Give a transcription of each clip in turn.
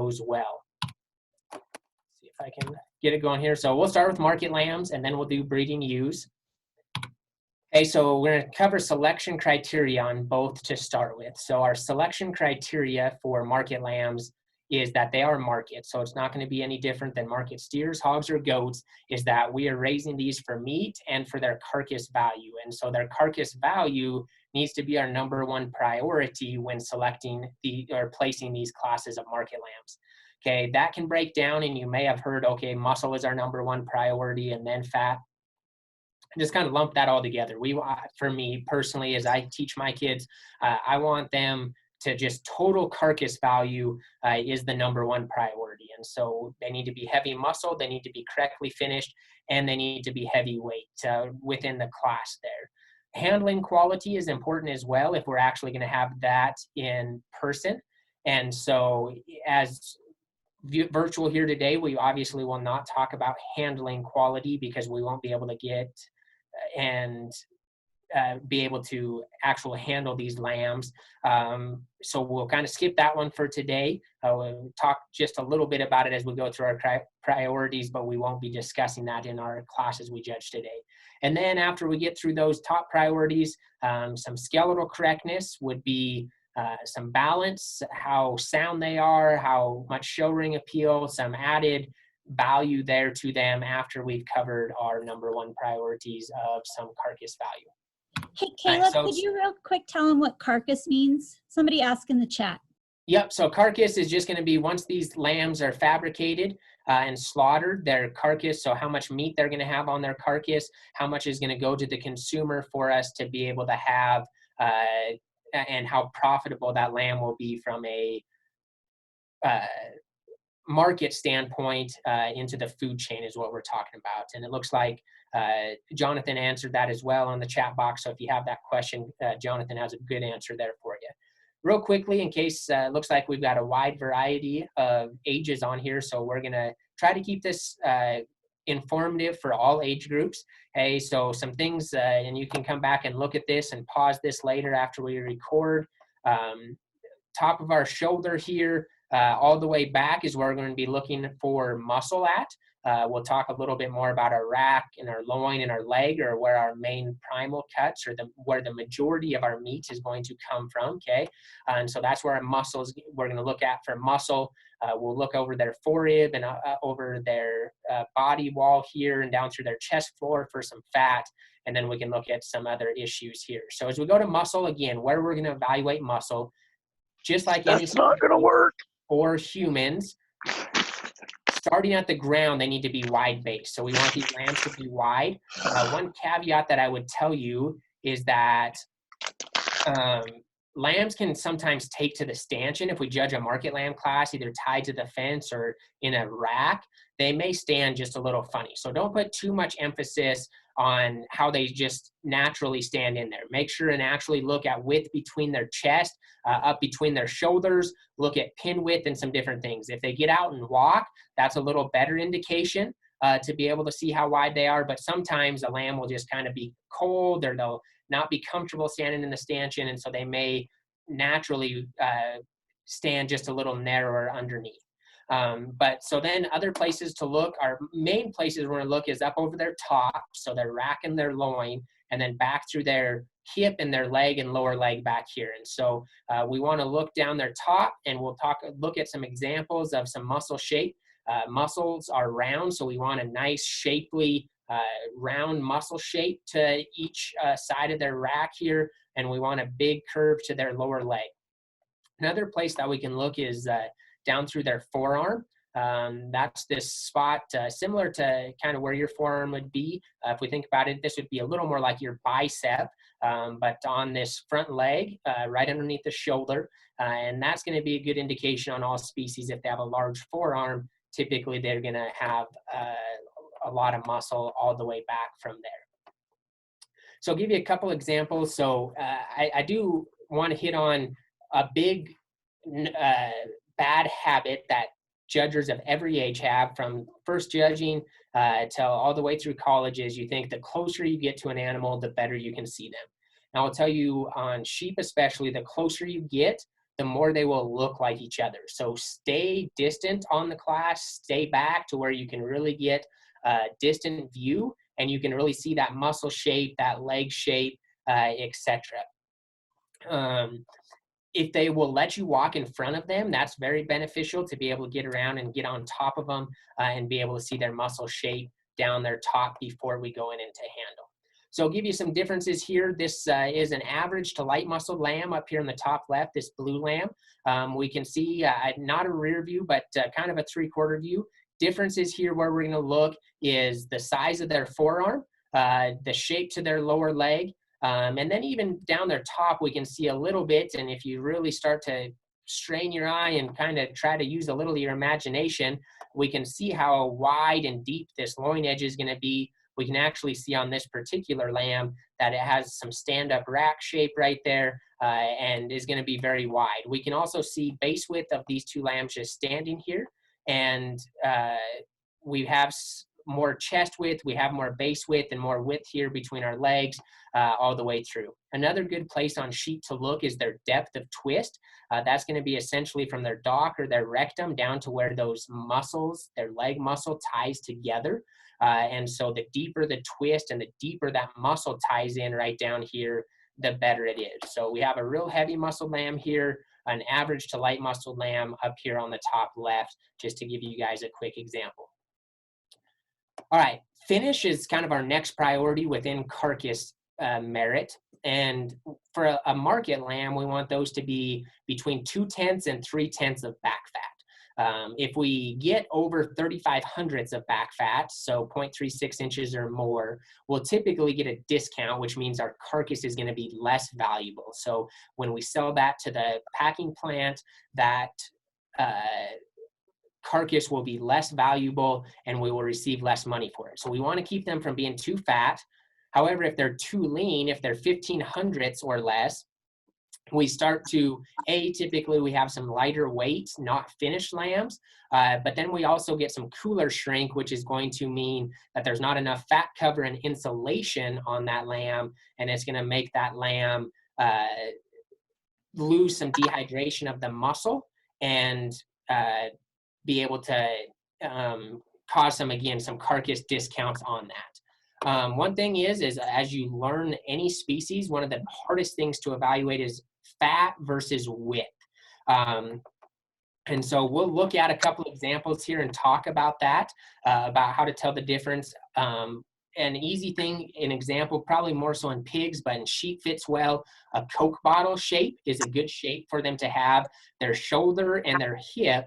goes well. See if I can get it going here. So we'll start with market lambs, and then we'll do breeding ewes. Okay, so we're going to cover selection criteria on both to start with. So our selection criteria for market lambs is that they are market. So it's not going to be any different than market steers, hogs, or goats, is that we are raising these for meat and for their carcass value. And so their carcass value needs to be our #1 priority when selecting or placing these classes of market lambs. Okay, that can break down, and you may have heard, okay, muscle is our #1 priority and then fat. Just kind of lump that all together. For me personally, as I teach my kids, I want them to just total carcass value is the #1 priority. And so they need to be heavy muscle, they need to be correctly finished, and they need to be heavyweight within the class there. Handling quality is important as well if we're actually going to have that in person. And so as virtual here today, we obviously will not talk about handling quality because we won't be able to get and be able to actually handle these lambs. So we'll kind of skip that one for today. We'll talk just a little bit about it as we go through our priorities, but we won't be discussing that in our classes we judge today. And then after we get through those top priorities, some skeletal correctness would be some balance, how sound they are, how much show ring appeal, some added value there to them after we've covered our #1 priorities of some carcass value. Hey, Caleb, could you real quick tell them what carcass means? Somebody asked in the chat. Yep, so carcass is just going to be once these lambs are fabricated and slaughtered, their carcass, so how much meat they're going to have on their carcass, how much is going to go to the consumer for us to be able to have, and how profitable that lamb will be from a market standpoint into the food chain is what we're talking about. And it looks like Jonathan answered that as well on the chat box. So if you have that question, Jonathan has a good answer there for you. Real quickly, in case it looks like we've got a wide variety of ages on here, so we're going to try to keep this informative for all age groups. Hey, so some things, and you can come back and look at this and pause this later after we record. Top of our shoulder here, all the way back is where we're going to be looking for muscle at. We'll talk a little bit more about our rack and our loin and our leg, or where our main primal cuts, or where the majority of our meat is going to come from, okay? And so that's where our muscles, we're going to look at for muscle. We'll look over their forerib and over their body wall here and down through their chest floor for some fat. And then we can look at some other issues here. So as we go to muscle, again, where we're going to evaluate muscle, just like that's not going to work. For humans, starting at the ground, they need to be wide base. So we want these lambs to be wide. One caveat that I would tell you is that lambs can sometimes take to the stanchion. If we judge a market lamb class, either tied to the fence or in a rack, they may stand just a little funny. So don't put too much emphasis on how they just naturally stand in there. Make sure and actually look at width between their chest, up between their shoulders, look at pin width and some different things. If they get out and walk, that's a little better indication to be able to see how wide they are. But sometimes a lamb will just kind of be cold, or they'll not be comfortable standing in the stanchion, and so they may naturally stand just a little narrower underneath. But so then other places to look, our main places we're going to look is up over their top, so their rack and their loin, and then back through their hip and their leg and lower leg back here. And so we want to look down their top, and we'll look at some examples of some muscle shape. Muscles are round, so we want a nice shapely round muscle shape to each side of their rack here, and we want a big curve to their lower leg. Another place that we can look is down through their forearm. That's this spot similar to kind of where your forearm would be. If we think about it, this would be a little more like your bicep, but on this front leg, right underneath the shoulder. And that's going to be a good indication on all species. If they have a large forearm, typically they're going to have a lot of muscle all the way back from there. So I'll give you a couple examples. So I do want to hit on a big bad habit that judges of every age have, from first judging till all the way through colleges. You think the closer you get to an animal, the better you can see them. Now I'll tell you, on sheep especially, the closer you get, the more they will look like each other. So stay distant on the class, stay back to where you can really get a distant view and you can really see that muscle shape, that leg shape, etc. If they will let you walk in front of them, that's very beneficial to be able to get around and get on top of them and be able to see their muscle shape down their top before we go into handle. So I'll give you some differences here. This is an average to light muscled lamb up here in the top left, this blue lamb. We can see not a rear view, but kind of a 3/4 view. Differences here where we're gonna look is the size of their forearm, the shape to their lower leg, and then even down their top, we can see a little bit. And if you really start to strain your eye and kind of try to use a little of your imagination, we can see how wide and deep this loin edge is going to be. We can actually see on this particular lamb that it has some stand-up rack shape right there and is going to be very wide. We can also see base width of these two lambs just standing here. And we have more chest width, we have more base width and more width here between our legs all the way through. Another good place on sheet to look is their depth of twist. That's going to be essentially from their dock or their rectum down to where those muscles, their leg muscle ties together. And so the deeper the twist and the deeper that muscle ties in right down here, the better it is. So we have a real heavy muscle lamb here, an average to light muscle lamb up here on the top left, just to give you guys a quick example. All right, finish is kind of our next priority within carcass merit. And for a market lamb, we want those to be between 2/10 and 3/10 of back fat. If we get over 35 hundredths of back fat, so 0.36 inches or more, we'll typically get a discount, which means our carcass is going to be less valuable. So when we sell that to the packing plant, that carcass will be less valuable and we will receive less money for it. So we want to keep them from being too fat. However, if they're too lean, if they're 15 hundredths or less, we start to, typically we have some lighter weight, not finished lambs, but then we also get some cooler shrink, which is going to mean that there's not enough fat cover and insulation on that lamb, and it's going to make that lamb lose some dehydration of the muscle and be able to cause some, again, some carcass discounts on that. One thing is as you learn any species, one of the hardest things to evaluate is fat versus width. And so we'll look at a couple examples here and talk about that, about how to tell the difference. An easy thing, an example, probably more so in pigs, but in sheep fits well. A Coke bottle shape is a good shape for them to have. Their shoulder and their hip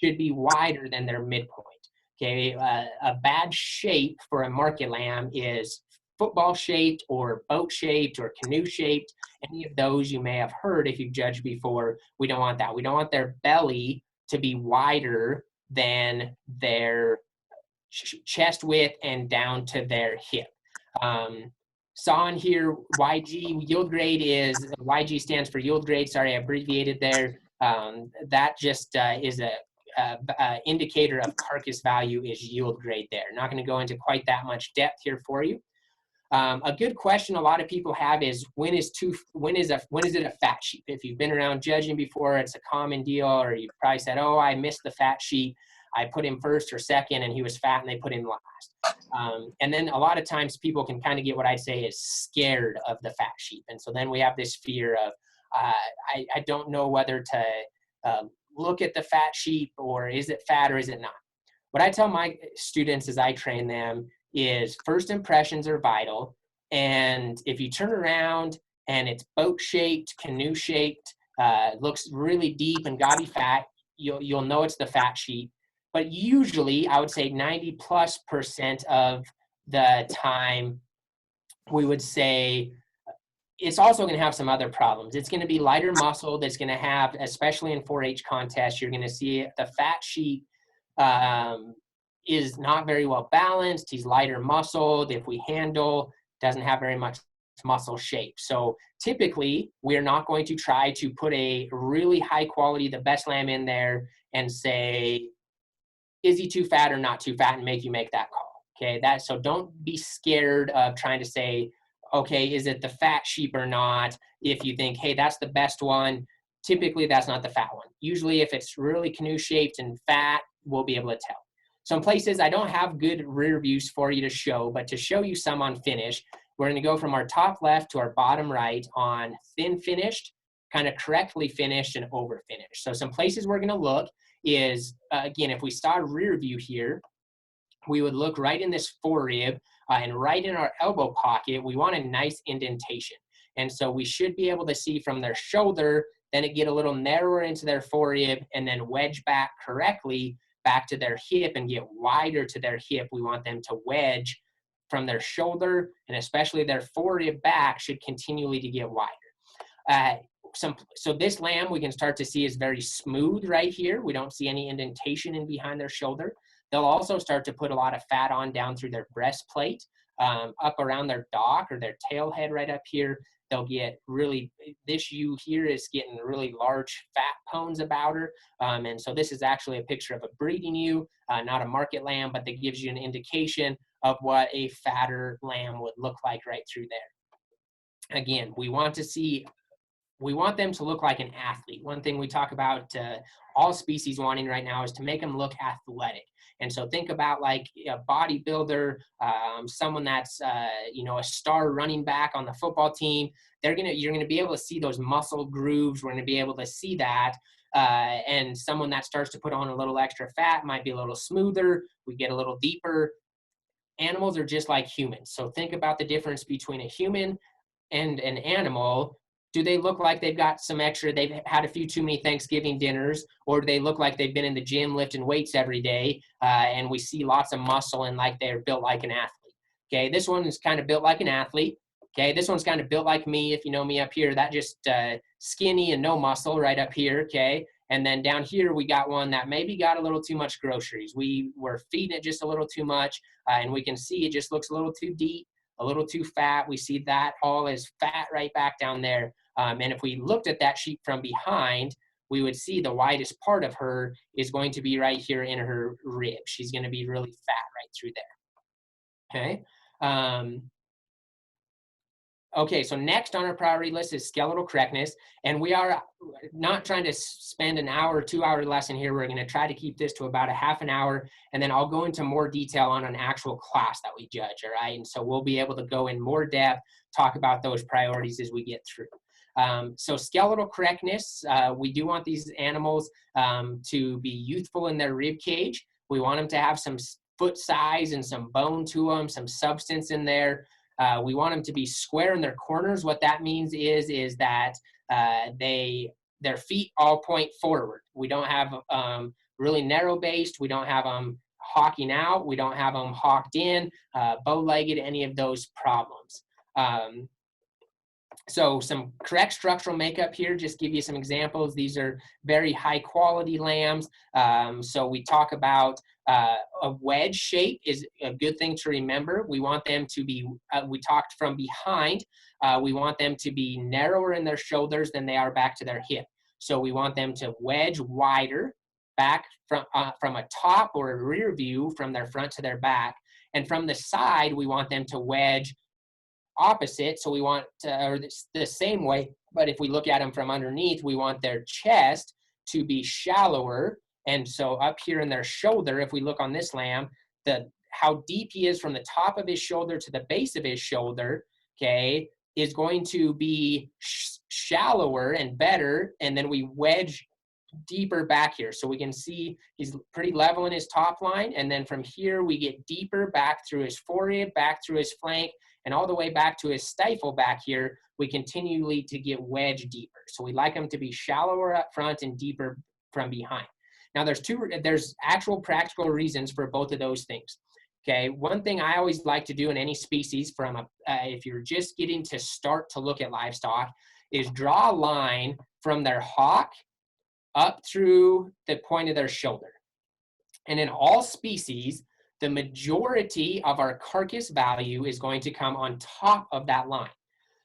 should be wider than their midpoint. Okay, a bad shape for a market lamb is football shaped or boat shaped or canoe shaped. Any of those you may have heard if you've judged before. We don't want that. We don't want their belly to be wider than their chest width and down to their hip. Saw on here, YG, yield grade is, YG stands for yield grade, sorry, I abbreviated there. That just is a indicator of carcass value is yield grade there. Not going to go into quite that much depth here for you. A good question a lot of people have is when is it a fat sheep? If you've been around judging before, it's a common deal, or you've probably said, oh, I missed the fat sheep. I put him first or second and he was fat and they put him last. And then a lot of times people can kind of get what I'd say is scared of the fat sheep. And so then we have this fear of, I don't know whether to look at the fat sheep, or is it fat or is it not? What I tell my students as I train them is first impressions are vital. And if you turn around and it's boat shaped, canoe shaped, looks really deep and gobby fat, you'll know it's the fat sheep. But usually I would say 90+% of the time, we would say it's also going to have some other problems. It's going to be lighter muscle that's going to have, especially in 4-H contests, you're going to see the fat sheep is not very well balanced. He's lighter muscled. If we handle, doesn't have very much muscle shape. So typically we're not going to try to put a really high quality, the best lamb in there and say, is he too fat or not too fat, and make you make that call. Okay, so don't be scared of trying to say, okay, is it the fat sheep or not? If you think, hey, that's the best one, typically that's not the fat one. Usually if it's really canoe shaped and fat, we'll be able to tell. Some places I don't have good rear views for you to show, but to show you some on finish, we're going to go from our top left to our bottom right on thin finished, kind of correctly finished, and over finished. So some places we're going to look is, again, if we saw a rear view here, we would look right in this forerib and right in our elbow pocket, we want a nice indentation. And so we should be able to see from their shoulder, then it get a little narrower into their forerib and then wedge back correctly back to their hip and get wider to their hip. We want them to wedge from their shoulder, and especially their forerib back should continually to get wider. So this lamb we can start to see is very smooth right here. We don't see any indentation in behind their shoulder. They'll also start to put a lot of fat on down through their breastplate, up around their dock or their tail head right up here. They'll get really, this ewe here is getting really large fat pones about her. And so this is actually a picture of a breeding ewe, not a market lamb, but that gives you an indication of what a fatter lamb would look like right through there. Again, we want them to look like an athlete. One thing we talk about all species wanting right now is to make them look athletic. And so think about like a bodybuilder, someone that's a star running back on the football team. You're gonna be able to see those muscle grooves. We're gonna be able to see that. And someone that starts to put on a little extra fat might be a little smoother. We get a little deeper. Animals are just like humans. So think about the difference between a human and an animal. Do they look like they've got some extra, they've had a few too many Thanksgiving dinners, or do they look like they've been in the gym lifting weights every day, and we see lots of muscle and like they're built like an athlete? Okay, this one is kind of built like an athlete. Okay, this one's kind of built like me. If you know me up here, that just skinny and no muscle right up here, okay? And then down here, we got one that maybe got a little too much groceries. We were feeding it just a little too much, and we can see it just looks a little too deep, a little too fat. We see that all is fat right back down there. And if we looked at that sheep from behind, we would see the widest part of her is going to be right here in her rib. She's going to be really fat right through there. Okay. Okay, so next on our priority list is skeletal correctness. And we are not trying to spend an hour, 2-hour lesson here. We're going to try to keep this to about a half an hour. And then I'll go into more detail on an actual class that we judge, all right? And so we'll be able to go in more depth, talk about those priorities as we get through. So skeletal correctness, we do want these animals to be youthful in their rib cage. We want them to have some foot size and some bone to them, some substance in there. We want them to be square in their corners. What that means is that their feet all point forward. We don't have really narrow based. We don't have them hawking out. We don't have them hawked in, bow-legged, any of those problems. So some correct structural makeup here, just give you some examples. These are very high quality lambs. So we talk about a wedge shape is a good thing to remember. We want them to be, we talked from behind, we want them to be narrower in their shoulders than they are back to their hip. So we want them to wedge wider back from a top or a rear view from their front to their back. And from the side, we want them to wedge opposite. So we want or the same way, but if we look at them from underneath, we want their chest to be shallower. And so up here in their shoulder, if we look on this lamb, how deep he is from the top of his shoulder to the base of his shoulder, okay, is going to be shallower and better. And then we wedge deeper back here. So we can see he's pretty level in his top line. And then from here, we get deeper back through his forerib, back through his flank, and all the way back to his stifle back here, we continually to get wedged deeper. So we like them to be shallower up front and deeper from behind. Now there's actual practical reasons for both of those things. Okay, one thing I always like to do in any species if you're just getting to start to look at livestock is draw a line from their hock up through the point of their shoulder. And in all species, the majority of our carcass value is going to come on top of that line.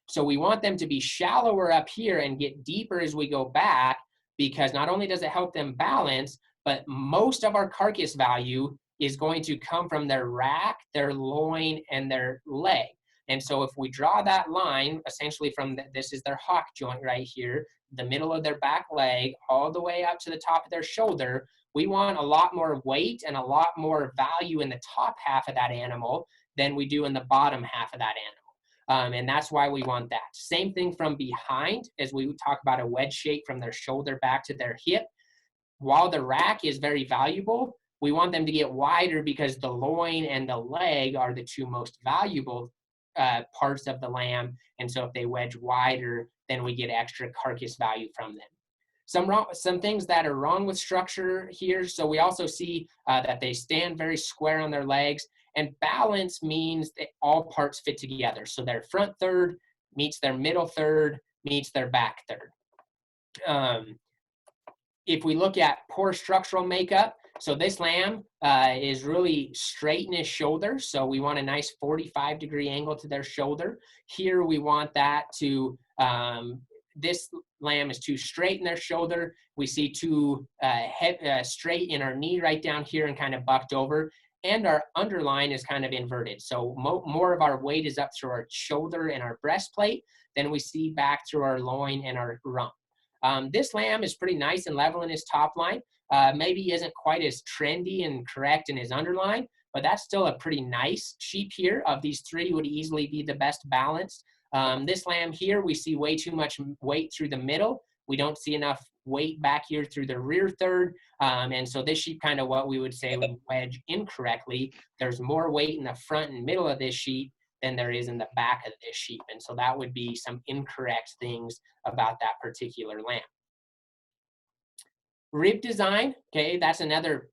So we want them to be shallower up here and get deeper as we go back, because not only does it help them balance, but most of our carcass value is going to come from their rack, their loin, and their leg. And so if we draw that line, essentially from this is their hock joint right here, the middle of their back leg all the way up to the top of their shoulder, we want a lot more weight and a lot more value in the top half of that animal than we do in the bottom half of that animal. And that's why we want that. Same thing from behind, as we talk about a wedge shape from their shoulder back to their hip. While the rack is very valuable, we want them to get wider because the loin and the leg are the two most valuable parts of the lamb. And so if they wedge wider, then we get extra carcass value from them. Some things that are wrong with structure here. So we also see that they stand very square on their legs, and balance means that all parts fit together. So their front third meets their middle third meets their back third. If we look at poor structural makeup, so this lamb is really straight in his shoulder. So we want a nice 45-degree angle to their shoulder. Here we want that to, this lamb is too straight in their shoulder. We see too straight in our knee right down here and kind of bucked over. And our underline is kind of inverted. So more of our weight is up through our shoulder and our breastplate than we see back through our loin and our rump. This lamb is pretty nice and level in his top line. Maybe he isn't quite as trendy and correct in his underline, but that's still a pretty nice sheep here. Of these three, would easily be the best balanced. This lamb here, we see way too much weight through the middle. We don't see enough weight back here through the rear third. And so this sheep, kind of what we would say we wedge incorrectly. There's more weight in the front and middle of this sheep than there is in the back of this sheep. And so that would be some incorrect things about that particular lamb. Rib design, okay, that's another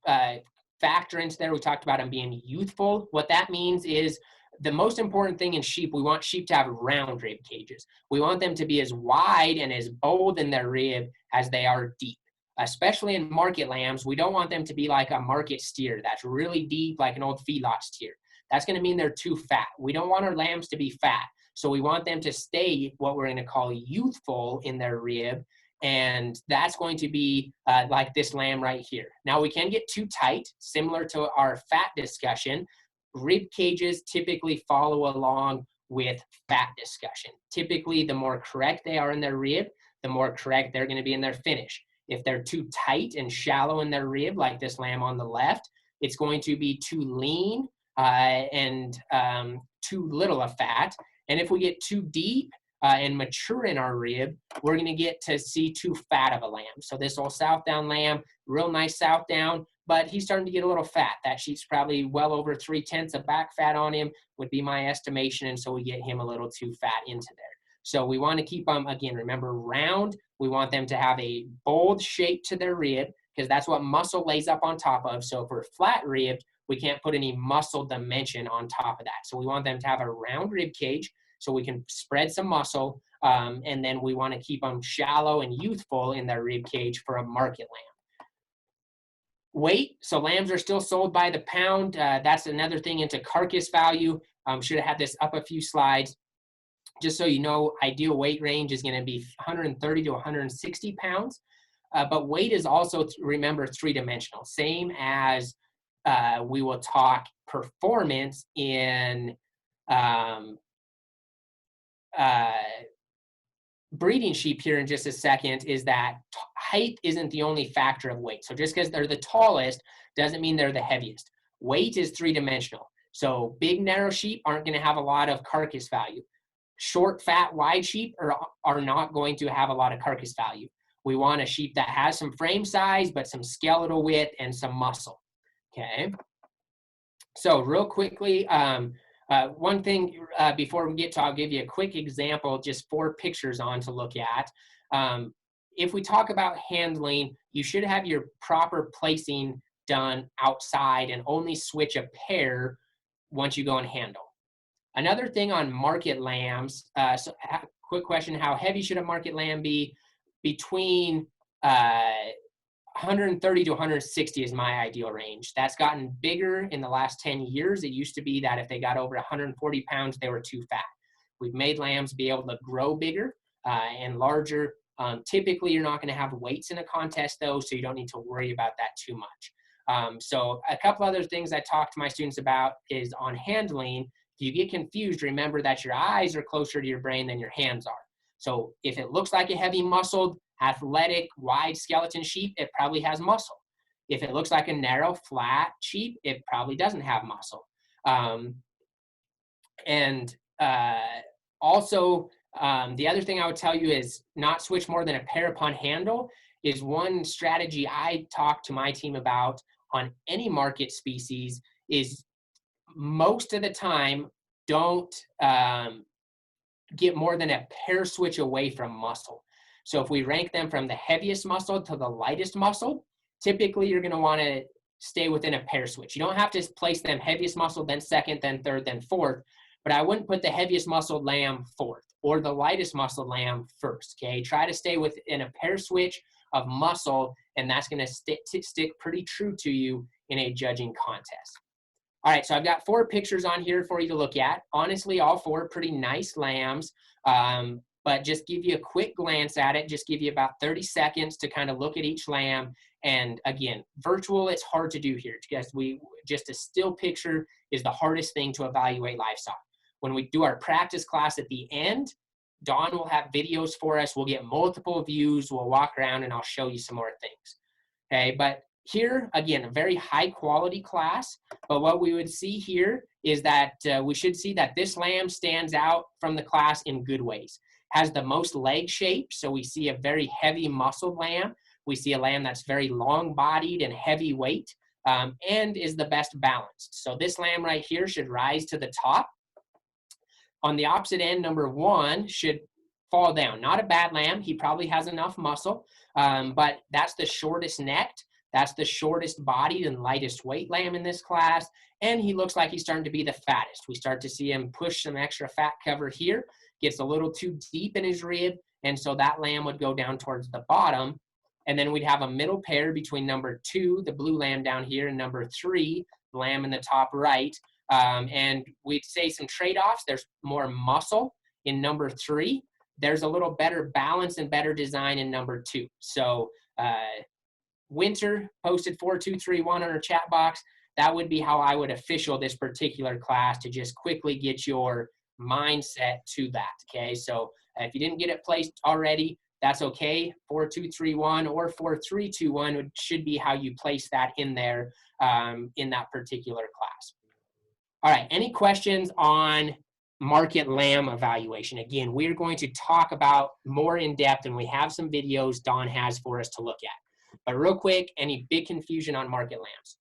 factor into there. We talked about them being youthful. What that means is the most important thing in sheep, we want sheep to have round rib cages. We want them to be as wide and as bold in their rib as they are deep. Especially in market lambs, we don't want them to be like a market steer that's really deep, like an old feedlot steer. That's going to mean they're too fat. We don't want our lambs to be fat. So we want them to stay what we're going to call youthful in their rib. And that's going to be like this lamb right here. Now we can get too tight, similar to our fat discussion. Rib cages typically follow along with fat discussion. Typically, the more correct they are in their rib, the more correct they're going to be in their finish. If they're too tight and shallow in their rib, like this lamb on the left, it's going to be too lean and too little of fat. And if we get too deep and mature in our rib, we're going to get to see too fat of a lamb. So this old south down lamb, real nice south down, but he's starting to get a little fat. That sheep's probably well over 3/10 of back fat on him would be my estimation. And so we get him a little too fat into there. So we want to keep them, again, remember, round. We want them to have a bold shape to their rib because that's what muscle lays up on top of. So if we're flat ribbed, we can't put any muscle dimension on top of that. So we want them to have a round rib cage so we can spread some muscle. And then we want to keep them shallow and youthful in their rib cage for a market lamb. Weight, so lambs are still sold by the pound. That's another thing into carcass value. Should have had this up a few slides. Just so you know, ideal weight range is going to be 130 to 160 pounds. But weight is also, remember, three-dimensional. Same as we will talk performance in breeding sheep here in just a second, is that height isn't the only factor of weight. So just because they're the tallest doesn't mean they're the heaviest. Weight is three-dimensional. So big, narrow sheep aren't going to have a lot of carcass value. Short, fat, wide sheep are not going to have a lot of carcass value. We want a sheep that has some frame size, but some skeletal width and some muscle. Okay. So real quickly, one thing before we get to, I'll give you a quick example, just 4 pictures on to look at. If we talk about handling, you should have your proper placing done outside and only switch a pair once you go and handle. Another thing on market lambs, quick question, how heavy should a market lamb be? Between 130 to 160 is my ideal range. That's gotten bigger in the last 10 years. It used to be that if they got over 140 pounds, they were too fat. We've made lambs be able to grow bigger and larger. Typically, you're not going to have weights in a contest, though, so you don't need to worry about that too much. So a couple other things I talk to my students about is on handling. If you get confused, remember that your eyes are closer to your brain than your hands are. So if it looks like a heavy muscled athletic, wide skeleton sheep, it probably has muscle. If it looks like a narrow, flat sheep, it probably doesn't have muscle. Also, the other thing I would tell you is not switch more than a pair upon handle is one strategy I talk to my team about on any market species. Is most of the time don't get more than a pair switch away from muscle. So if we rank them from the heaviest muscle to the lightest muscle, typically you're going to want to stay within a pair switch. You don't have to place them heaviest muscle, then second, then third, then fourth, but I wouldn't put the heaviest muscled lamb fourth or the lightest muscled lamb first, okay? Try to stay within a pair switch of muscle, and that's going to stick pretty true to you in a judging contest. All right, so I've got 4 pictures on here for you to look at. Honestly, all 4 pretty nice lambs, but just give you a quick glance at it, just give you about 30 seconds to kind of look at each lamb. And again, virtual, it's hard to do here because just a still picture is the hardest thing to evaluate livestock. When we do our practice class at the end, Dawn will have videos for us. We'll get multiple views. We'll walk around and I'll show you some more things. Okay, but here, again, a very high quality class, but what we would see here is that we should see that this lamb stands out from the class in good ways. Has the most leg shape, so we see a very heavy muscled lamb. We see a lamb that's very long bodied and heavy weight, and is the best balanced. So this lamb right here should rise to the top. On the opposite end, number 1 should fall down. Not a bad lamb, he probably has enough muscle, but that's the shortest necked. That's the shortest bodied and lightest weight lamb in this class. And he looks like he's starting to be the fattest. We start to see him push some extra fat cover here, gets a little too deep in his rib. And so that lamb would go down towards the bottom. And then we'd have a middle pair between number 2, the blue lamb down here, and number 3, the lamb in the top right. And we'd say some trade-offs. There's more muscle in number 3. There's a little better balance and better design in number 2. So, Winter posted 4231 on our chat box. That would be how I would official this particular class to just quickly get your mindset to that. Okay, so if you didn't get it placed already, that's okay. 4231 or 4321 should be how you place that in there in that particular class. All right, any questions on market lamb evaluation? Again, we're going to talk about more in depth, and we have some videos Dawn has for us to look at. But real quick, any big confusion on market lambs?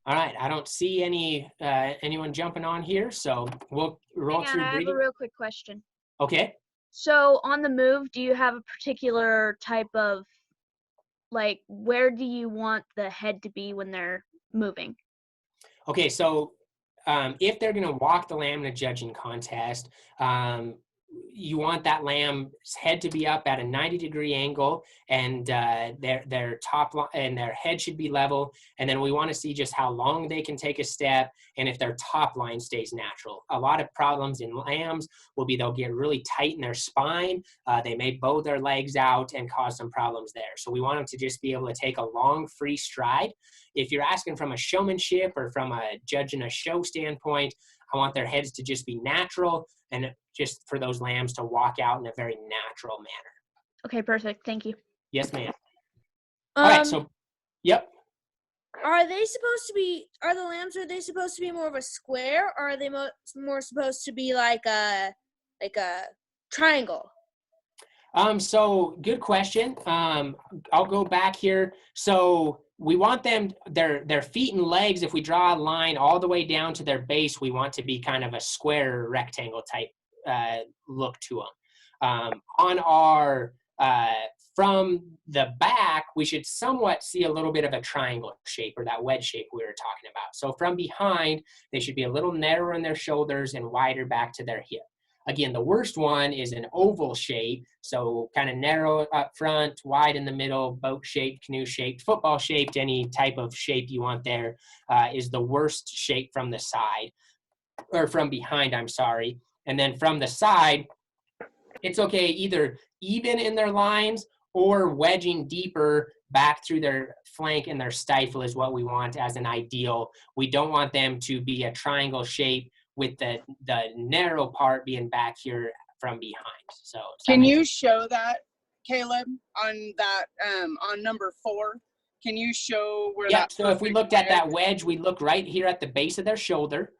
All right, I don't see anyone jumping on here, so we'll roll through breeding. I have a real quick question. Okay. So on the move, do you have a particular type of, like, where do you want the head to be when they're moving? Okay, so if they're going to walk the lamb in a judging contest, you want that lamb's head to be up at a 90-degree angle, and their top line and their head should be level. And then we want to see just how long they can take a step and if their top line stays natural. A lot of problems in lambs will be they'll get really tight in their spine. They may bow their legs out and cause some problems there. So we want them to just be able to take a long, free stride. If you're asking from a showmanship or from a judging a show standpoint, I want their heads to just be natural and just for those lambs to walk out in a very natural manner. Okay, perfect. Thank you. Yes, ma'am. All right, so, yep. Are the lambs, are they supposed to be more of a square, or are they more supposed to be like a triangle? So good question. I'll go back here. So we want them, their feet and legs, if we draw a line all the way down to their base, we want to be kind of a square rectangle type look to them. On our, from the back, we should somewhat see a little bit of a triangle shape or that wedge shape we were talking about. So from behind, they should be a little narrower in their shoulders and wider back to their hip. Again, the worst one is an oval shape, so kind of narrow up front, wide in the middle, boat-shaped, canoe-shaped, football-shaped, any type of shape you want there is the worst shape from the side, or from behind, I'm sorry. And then from the side, it's okay either even in their lines or wedging deeper back through their flank and their stifle is what we want as an ideal. We don't want them to be a triangle shape with the narrow part being back here from behind. So can you show that, Caleb, on that on number 4? Can you show where yep, that? so if we looked at that wedge, we look right here at the base of their shoulder.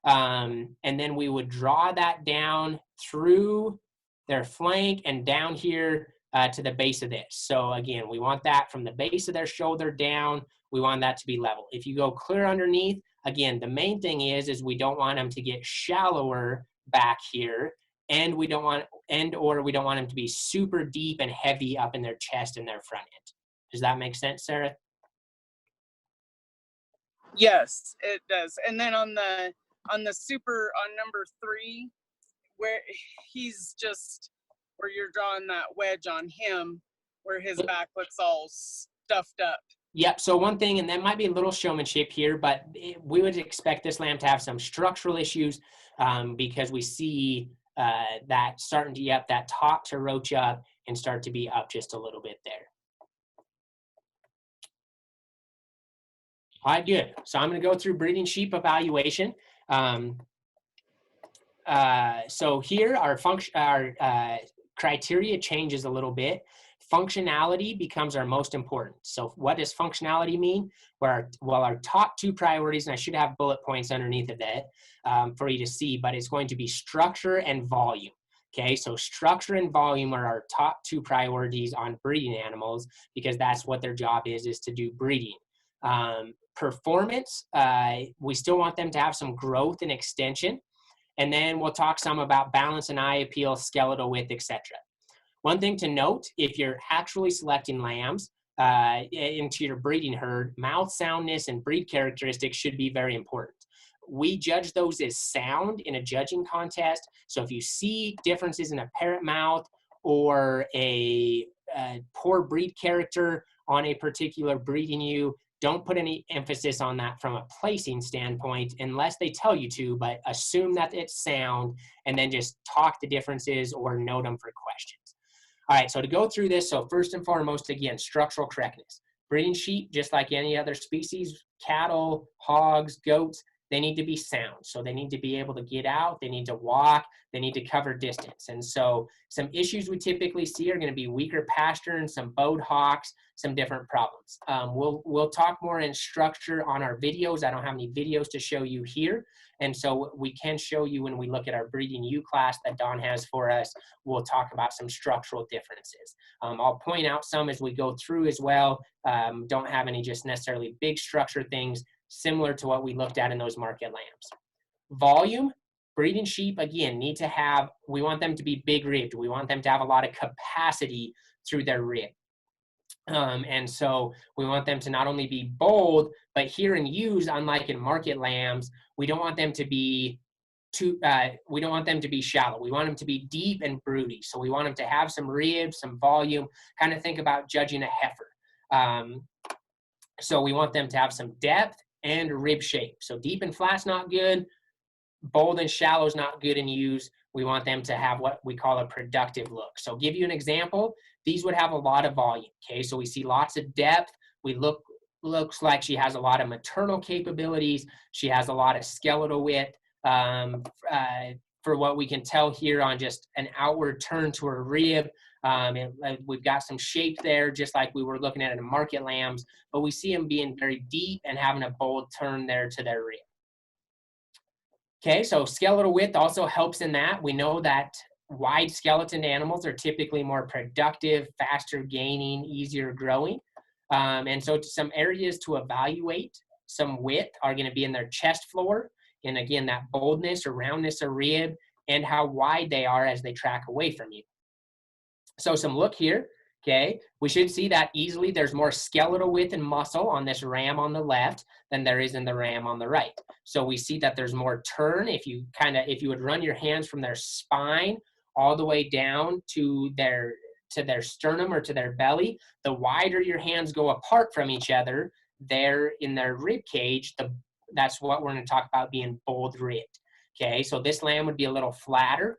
And then we would draw that down through their flank and down here to the base of this. So again, we want that from the base of their shoulder down. We want that to be level. If you go clear underneath, again, the main thing is we don't want them to get shallower back here, and we don't want them to be super deep and heavy up in their chest and their front end. Does that make sense, Sarah? Yes, it does. And then on number 3, where he's just, where you're drawing that wedge on him, where his back looks all stuffed up. Yep, so one thing, and that might be a little showmanship here, but we would expect this lamb to have some structural issues because we see that starting to, that top to roach up and start to be up just a little bit there. All right, good. So I'm going to go through breeding sheep evaluation. So here our criteria changes a little bit. Functionality becomes our most important. So what does functionality mean? Well, our top 2 priorities, and I should have bullet points underneath of that for you to see, but it's going to be structure and volume. Okay, so structure and volume are our top 2 priorities on breeding animals because that's what their job is to do breeding. Performance, we still want them to have some growth and extension. And then we'll talk some about balance and eye appeal, skeletal width, etc. One thing to note, if you're actually selecting lambs into your breeding herd, mouth soundness and breed characteristics should be very important. We judge those as sound in a judging contest. So if you see differences in a parrot mouth or a poor breed character on a particular breeding ewe, don't put any emphasis on that from a placing standpoint unless they tell you to, but assume that it's sound and then just talk the differences or note them for questions. All right, so to go through this, so first and foremost, again, structural correctness. Breeding sheep, just like any other species, cattle, hogs, goats, they need to be sound. So they need to be able to get out, they need to walk, they need to cover distance. And so some issues we typically see are going to be weaker pasturing, some bowed hocks, some different problems. We'll talk more in structure on our videos. I don't have any videos to show you here. And so we can show you when we look at our breeding ewe class that Don has for us, we'll talk about some structural differences. I'll point out some as we go through as well. Don't have any just necessarily big structure things, similar to what we looked at in those market lambs. Volume, breeding sheep, again, we want them to be big ribbed. We want them to have a lot of capacity through their rib. And so we want them to not only be bold, but here in ewes, unlike in market lambs, we don't want them to be we don't want them to be shallow. We want them to be deep and broody. So we want them to have some ribs, some volume, kind of think about judging a heifer. So we want them to have some depth and rib shape. So deep and flat's not good. Bold and shallow is not good in ewes. We want them to have what we call a productive look. So give you an example. These would have a lot of volume. Okay, so we see lots of depth. Looks like she has a lot of maternal capabilities. She has a lot of skeletal width. For what we can tell here on just an outward turn to her rib. We've got some shape there, just like we were looking at in market lambs, but we see them being very deep and having a bold turn there to their rib. Okay, so skeletal width also helps in that. We know that wide skeleton animals are typically more productive, faster gaining, easier growing. And so some areas to evaluate some width are going to be in their chest floor. And again, that boldness or roundness of rib and how wide they are as they track away from you. So some look here, okay, we should see that easily there's more skeletal width and muscle on this ram on the left than there is in the ram on the right. So we see that there's more turn. If you would run your hands from their spine all the way down to their sternum or to their belly, the wider your hands go apart from each other, there in their rib cage, that's what we're going to talk about being bold ribbed. Okay, so this lamb would be a little flatter.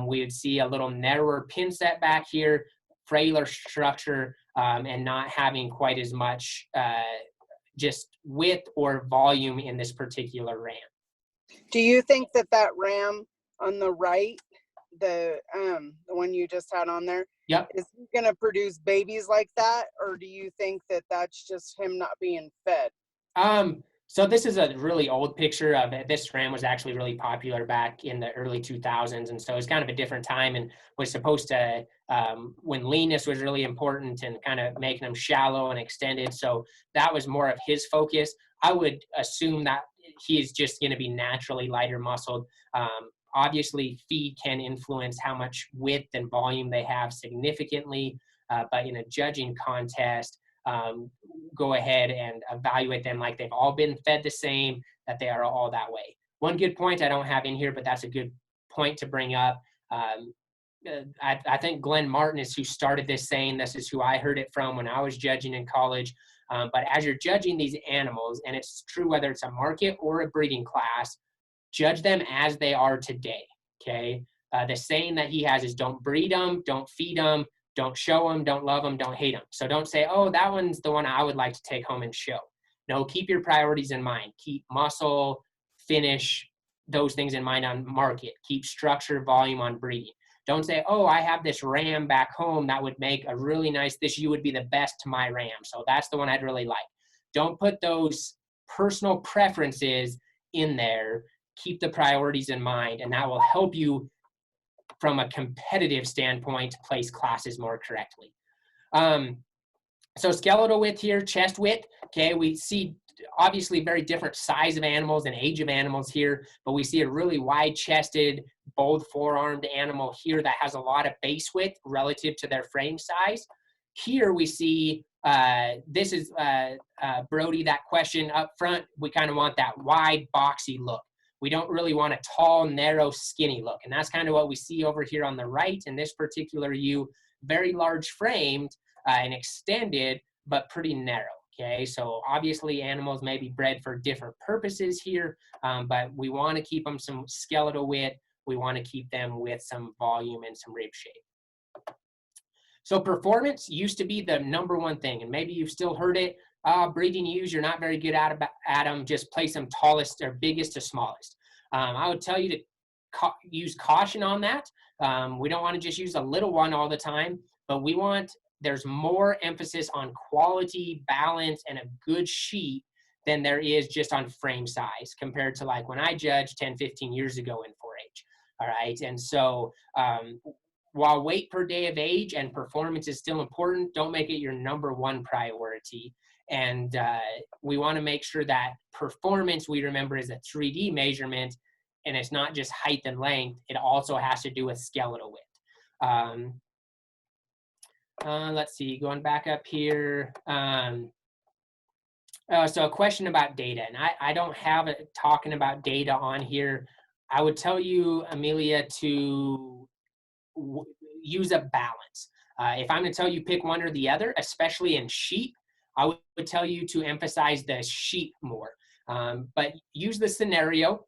We would see a little narrower pin set back here, frailer structure, and not having quite as much just width or volume in this particular ram. Do you think that that ram on the right, the one you just had on there, Yep. is he gonna produce babies like that, or do you think that that's just him not being fed? So this is a really old picture of it. This ram was actually really popular back in the early 2000s. And so it's kind of a different time and was supposed to, when leanness was really important and kind of making them shallow and extended. So that was more of his focus. I would assume that he is just going to be naturally lighter muscled. Obviously, feed can influence how much width and volume they have significantly, but in a judging contest, go ahead and evaluate them like they've all been fed the same, that they are all that way. One good point I don't have in here, but that's a good point to bring up. I think Glenn Martin is who started this saying. This is who I heard it from when I was judging in college. But as you're judging these animals, and it's true whether it's a market or a breeding class, judge them as they are today, okay? The saying that he has is don't breed them, don't feed them, don't show them, don't love them, don't hate them. So don't say, oh, that one's the one I would like to take home and show. No, keep your priorities in mind. Keep muscle, finish, those things in mind on market. Keep structure, volume on breeding. Don't say, oh, I have this ram back home that would make a really nice, this you would be the best to my ram. So that's the one I'd really like. Don't put those personal preferences in there. Keep the priorities in mind, and that will help you from a competitive standpoint, place classes more correctly. So skeletal width here, chest width, okay, we see obviously very different size of animals and age of animals here, but we see a really wide-chested, bold forearmed animal here that has a lot of base width relative to their frame size. Here we see, this is Brody, that question up front, we kind of want that wide, boxy look. We don't really want a tall, narrow, skinny look. And that's kind of what we see over here on the right in this particular ewe, very large framed and extended, but pretty narrow, okay? So obviously animals may be bred for different purposes here, but we want to keep them some skeletal width. We want to keep them with some volume and some rib shape. So performance used to be the number one thing, and maybe you've still heard it. Breeding ewes, you're not very good at them. Just place them tallest or biggest to smallest. I would tell you to use caution on that. We don't want to just use a little one all the time, but there's more emphasis on quality, balance, and a good sheep than there is just on frame size compared to like when I judged 10, 15 years ago in 4-H. All right. And so while weight per day of age and performance is still important, don't make it your number one priority. And we want to make sure that performance, we remember, is a 3D measurement, and it's not just height and length. It also has to do with skeletal width. Let's see, going back up here. So a question about data, and I don't have it talking about data on here. I would tell you, Amelia, to use a balance. If I'm going to tell you pick one or the other, especially in sheep, I would tell you to emphasize the sheep more. But use the scenario.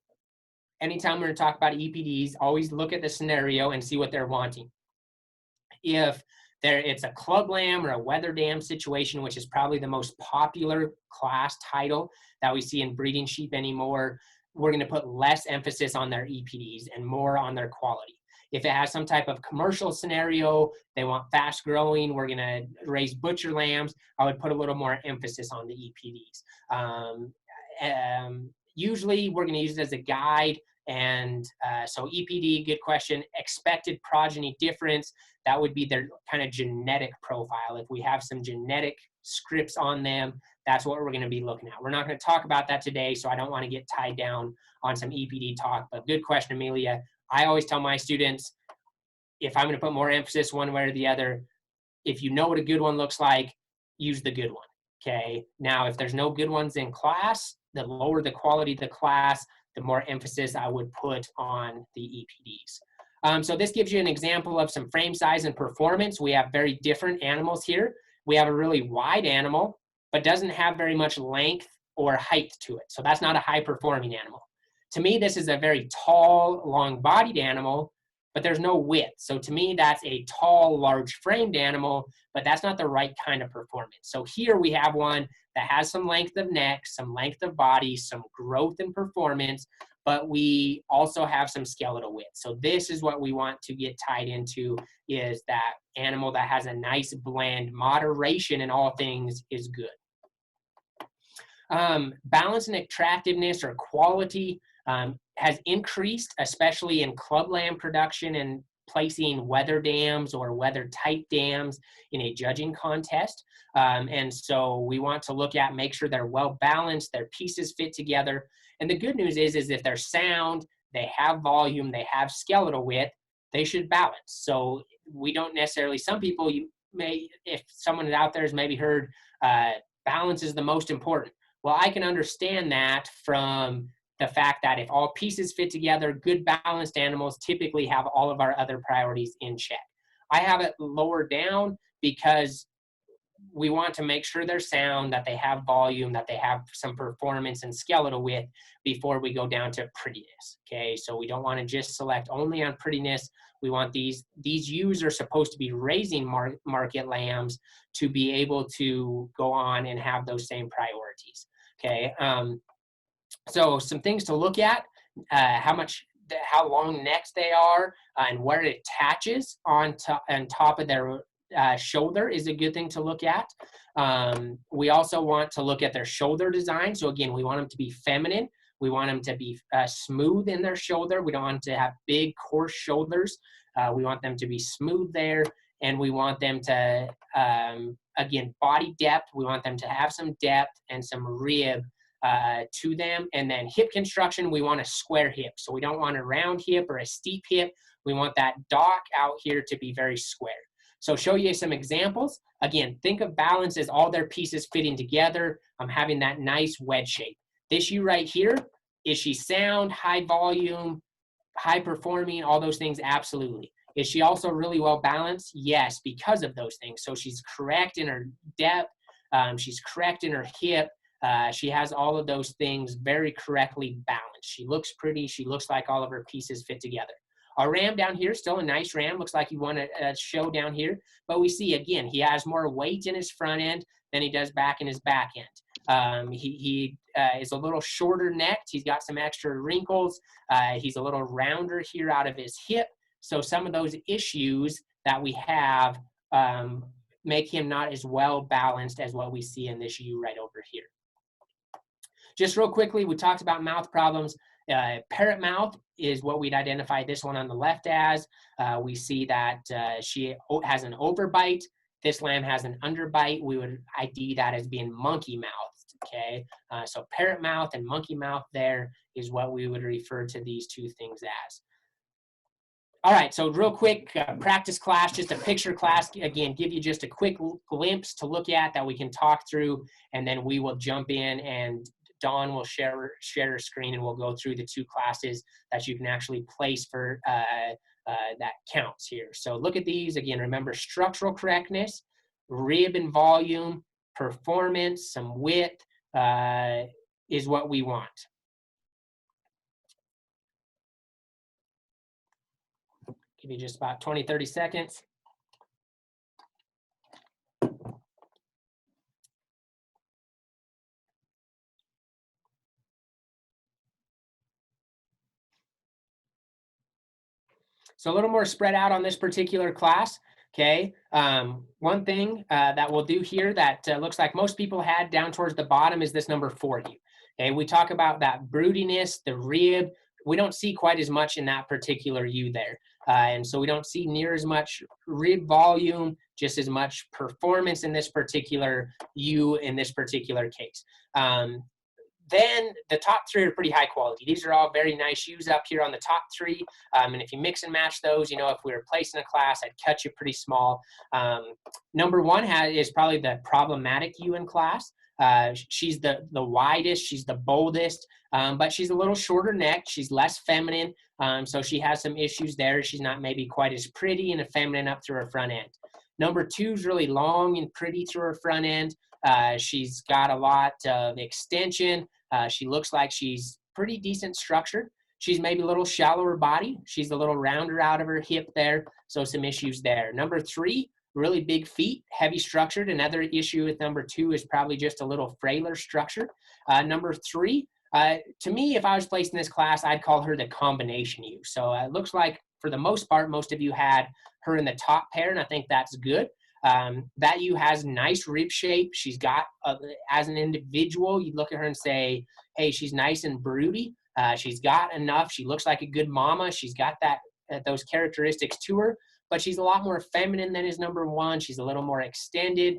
Anytime we're going to talk about EPDs, always look at the scenario and see what they're wanting. If it's a club lamb or a weather dam situation, which is probably the most popular class title that we see in breeding sheep anymore, we're going to put less emphasis on their EPDs and more on their quality. If it has some type of commercial scenario, they want fast growing, we're going to raise butcher lambs, I would put a little more emphasis on the EPDs. Usually we're going to use it as a guide. And so EPD, good question. Expected progeny difference, that would be their kind of genetic profile. If we have some genetic scripts on them, that's what we're going to be looking at. We're not going to talk about that today, so I don't want to get tied down on some EPD talk, but good question, Amelia. I always tell my students, if I'm going to put more emphasis one way or the other, if you know what a good one looks like, use the good one, okay? Now, if there's no good ones in class, the lower the quality of the class, the more emphasis I would put on the EPDs. So this gives you an example of some frame size and performance. We have very different animals here. We have a really wide animal, but doesn't have very much length or height to it. So that's not a high-performing animal. To me, this is a very tall, long-bodied animal, but there's no width. So to me, that's a tall, large-framed animal, but that's not the right kind of performance. So here we have one that has some length of neck, some length of body, some growth and performance, but we also have some skeletal width. So this is what we want to get tied into, is that animal that has a nice blend. Moderation in all things is good. Balance and attractiveness or quality has increased, especially in club lamb production and placing weather dams or weather type dams in a judging contest. And so we want to look at, make sure they're well balanced, their pieces fit together. And the good news is if they're sound, they have volume, they have skeletal width, they should balance. So we don't necessarily, some people, you may, if someone out there has maybe heard balance is the most important. Well, I can understand that from the fact that if all pieces fit together, good balanced animals typically have all of our other priorities in check. I have it lower down because we want to make sure they're sound, that they have volume, that they have some performance and skeletal width before we go down to prettiness. Okay, so we don't want to just select only on prettiness. We want these ewes are supposed to be raising market lambs to be able to go on and have those same priorities. Okay, so some things to look at: how long necks they are, and where it attaches on top of their shoulder is a good thing to look at. We also want to look at their shoulder design. So again, we want them to be feminine. We want them to be smooth in their shoulder. We don't want them to have big, coarse shoulders. We want them to be smooth there. And we want them to, again, body depth. We want them to have some depth and some rib to them. And then hip construction, we want a square hip. So we don't want a round hip or a steep hip. We want that dock out here to be very square. So show you some examples. Again, think of balance as all their pieces fitting together. I'm having that nice wedge shape. This ewe right here, is she sound, high volume, high performing, all those things? Absolutely. Is she also really well balanced? Yes, because of those things. So she's correct in her depth. She's correct in her hip. She has all of those things very correctly balanced. She looks pretty. She looks like all of her pieces fit together. Our ram down here, still a nice ram. Looks like you want to show down here. But we see, again, he has more weight in his front end than he does back in his back end. He is a little shorter necked. He's got some extra wrinkles. He's a little rounder here out of his hip. So some of those issues that we have make him not as well balanced as what we see in this ewe right over here. Just real quickly, we talked about mouth problems. Parrot mouth is what we'd identify this one on the left as. We see that she has an overbite. This lamb has an underbite. We would ID that as being monkey mouthed. Okay, so parrot mouth and monkey mouth there is what we would refer to these two things as. All right, so real quick practice class, just a picture class. Again, give you just a quick glimpse to look at that we can talk through, and then we will jump in and Dawn will share her screen and we'll go through the two classes that you can actually place for that counts here. So look at these. Again, remember structural correctness, rib and volume, performance, some width is what we want. Give you just about 20, 30 seconds. So a little more spread out on this particular class, okay? One thing that we'll do here that looks like most people had down towards the bottom is this number 40. Okay, we talk about that broodiness, the rib. We don't see quite as much in that particular ewe there. And so we don't see near as much rib volume, just as much performance in this particular ewe in this particular case. Then the top three are pretty high quality. These are all very nice ewes up here on the top three. And if you mix and match those, you know, if we were placing a class, I'd cut you pretty small. Number one is probably the problematic ewe in class. She's the widest, she's the boldest, but she's a little shorter necked. She's less feminine. So she has some issues there. She's not maybe quite as pretty and feminine up through her front end. Number two is really long and pretty through her front end. She's got a lot of extension. She looks like she's pretty decent structured. She's maybe a little shallower body. She's a little rounder out of her hip there. So some issues there. Number three, really big feet, heavy structured. Another issue with number two is probably just a little frailer structure. Number three, To me, if I was placing this class, I'd call her the combination ewe. So it looks like for the most part, most of you had her in the top pair, and I think that's good. That ewe has nice rib shape. She's got, as an individual, you look at her and say, hey, she's nice and broody. She's got enough. She looks like a good mama. She's got those characteristics to her, but she's a lot more feminine than his number one. She's a little more extended.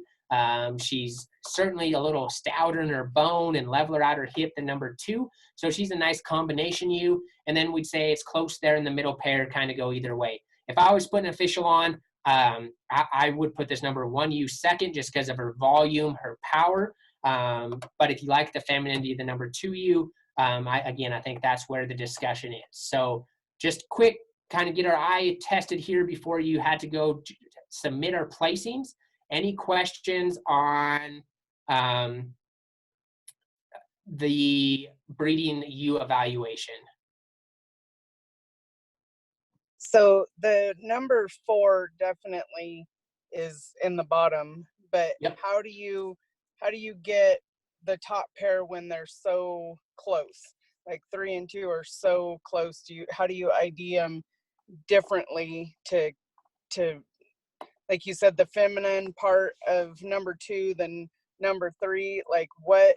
She's certainly a little stouter in her bone and leveler at her hip than number two. So she's a nice combination ewe. And then we'd say it's close there in the middle pair, kind of go either way. If I was putting an official on, I would put this number one ewe second just because of her volume, her power. But if you like the femininity of the number two ewe, I think that's where the discussion is. So just quick, kind of get our eye tested here before you had to go submit our placings. Any questions on the breeding ewe evaluation? So the number 4 definitely is in the bottom, but Yep. how do you get the top pair when they're so close? Like 3 and 2 are so close. How do you ID them differently to like you said, the feminine part of number 2 than number 3? Like what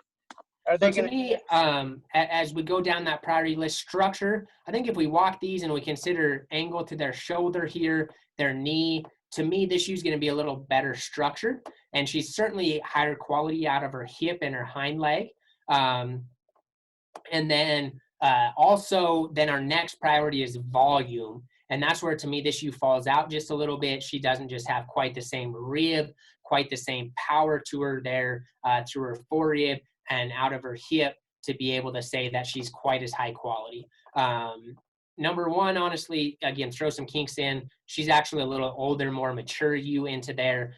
are they So to going me, as we go down that priority list structure, I think if we walk these and we consider angle to their shoulder here, their knee, to me, this ewe's going to be a little better structured, and she's certainly higher quality out of her hip and her hind leg. And then also, then our next priority is volume. And that's where, to me, this ewe falls out just a little bit. She doesn't just have quite the same rib, quite the same power to her there through her forerib and out of her hip to be able to say that she's quite as high quality. Number one, honestly, again, throw some kinks in. She's actually a little older, more mature ewe into there.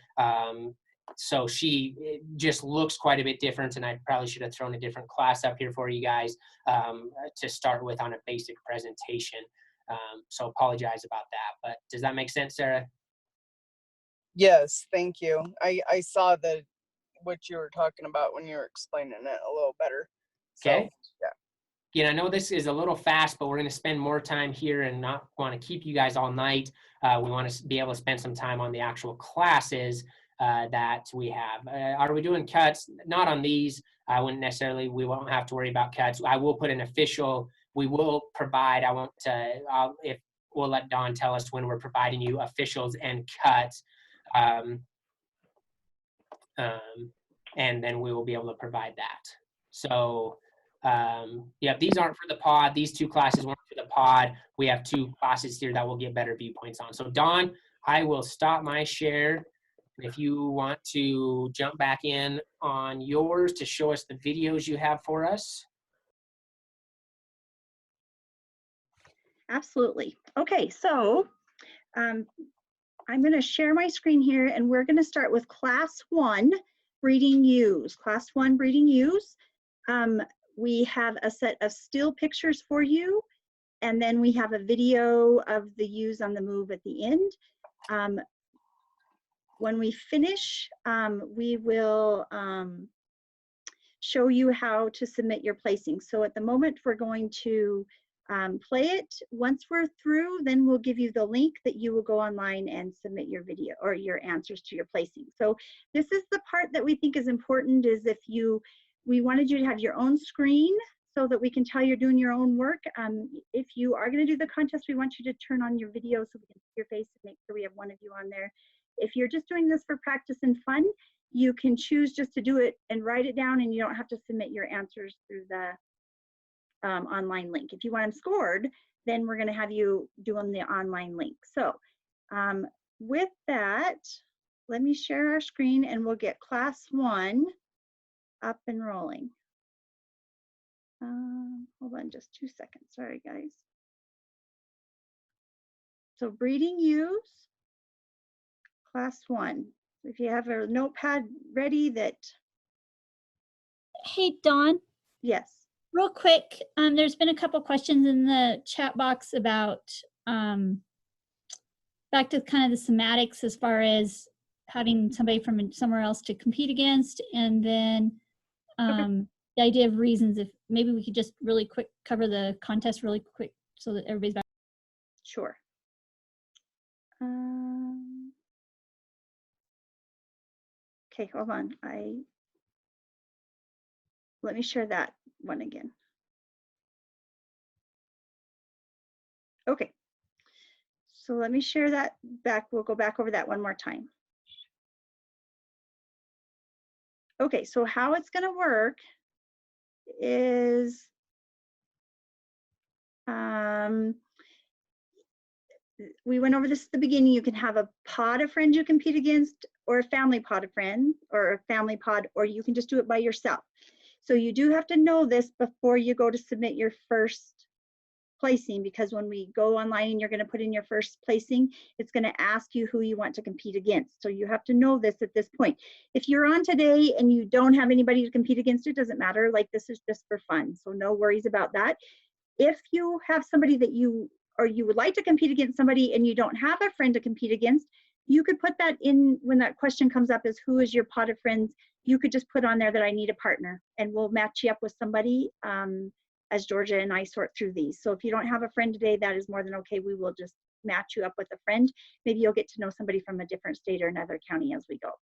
So she just looks quite a bit different, and I probably should have thrown a different class up here for you guys to start with on a basic presentation. So apologize about that, but does that make sense, Sarah? Yes, thank you. I saw what you were talking about when you were explaining it a little better. So, Okay. yeah. Again, I know this is a little fast, but we're going to spend more time here and not want to keep you guys all night. We want to be able to spend some time on the actual classes that we have. Are we doing cuts? Not on these. I wouldn't necessarily, we won't have to worry about cuts. I will put an official, we will provide, if we'll let Dawn tell us when we're providing you officials and cuts. And then we will be able to provide that. So, yeah, these aren't for the pod. These 2 classes weren't for the pod. We have 2 classes here that we'll get better viewpoints on. So, Dawn, I will stop my share. If you want to jump back in on yours to show us the videos you have for us. Absolutely. Okay, so I'm going to share my screen here, and we're going to start with class 1 breeding ewes. Class 1 breeding ewes. We have a set of still pictures for you, and then we have a video of the ewes on the move at the end. When we finish, we will show you how to submit your placing. So at the moment, we're going to play it. Once we're through, then we'll give you the link that you will go online and submit your video or your answers to your placing. So this is the part that we think is important, is we wanted you to have your own screen so that we can tell you're doing your own work. If you are going to do the contest, we want you to turn on your video so we can see your face and make sure we have one of you on there. If you're just doing this for practice and fun, you can choose just to do it and write it down, and you don't have to submit your answers through the online link. If you want them scored, then we're going to have you do on the online link. So with that, let me share our screen and we'll get class 1 up and rolling. Hold on just 2 seconds. Sorry, guys. So breeding ewes, class 1. If you have a notepad ready that. Hey, Dawn, Yes. real quick, there's been a couple questions in the chat box about back to kind of the somatics as far as having somebody from somewhere else to compete against, and then the idea of reasons, if maybe we could just really quick cover the contest really quick so that everybody's back. Sure. Okay, hold on. Let me share that one again. Okay. So let me share that back. We'll go back over that one more time. Okay, so how it's going to work is we went over this at the beginning. You can have a pod of friends you compete against, or a family pod of friends, or a family pod, or you can just do it by yourself. So you do have to know this before you go to submit your first placing, because when we go online and you're going to put in your first placing, it's going to ask you who you want to compete against. So you have to know this at this point. If you're on today and you don't have anybody to compete against, it doesn't matter. Like, this is just for fun. So no worries about that. If you have somebody that you would like to compete against somebody and you don't have a friend to compete against, you could put that in when that question comes up as who is your pot of friends. You could just put on there that I need a partner, and we'll match you up with somebody as Georgia and I sort through these. So if you don't have a friend today, that is more than okay. We will just match you up with a friend. Maybe you'll get to know somebody from a different state or another county as we go.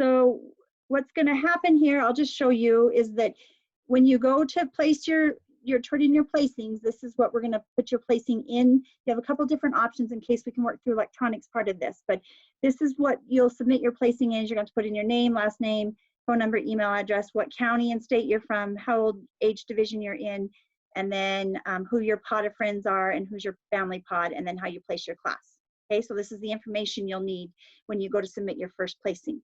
So what's going to happen here, I'll just show you, is that when you go to place your turn in your placings, this is what we're going to put your placing in. You have a couple different options in case we can work through electronics part of this, but this is what you'll submit your placing in. You're going to put in your name, last name, phone number, email address, what county and state you're from, how old, age division you're in, and then who your pod of friends are and who's your family pod, and then how you place your class. Okay, so this is the information you'll need when you go to submit your first placing.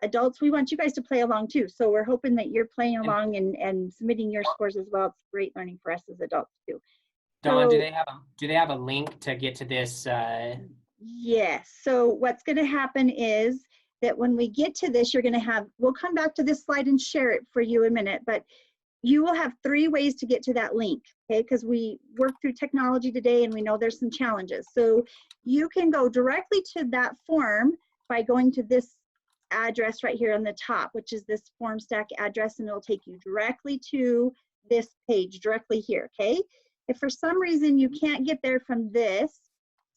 Adults, we want you guys to play along too. So we're hoping that you're playing along and submitting your scores as well. It's great learning for us as adults too. Dawn, So, do they have a link to get to this? Yes. So what's going to happen is that when we get to this, you're going to have, we'll come back to this slide and share it for you in a minute, but you will have 3 ways to get to that link, okay? Because we worked through technology today and we know there's some challenges. So you can go directly to that form by going to this address right here on the top, which is this form stack address, and it'll take you directly to this page directly here, okay? If for some reason you can't get there from this,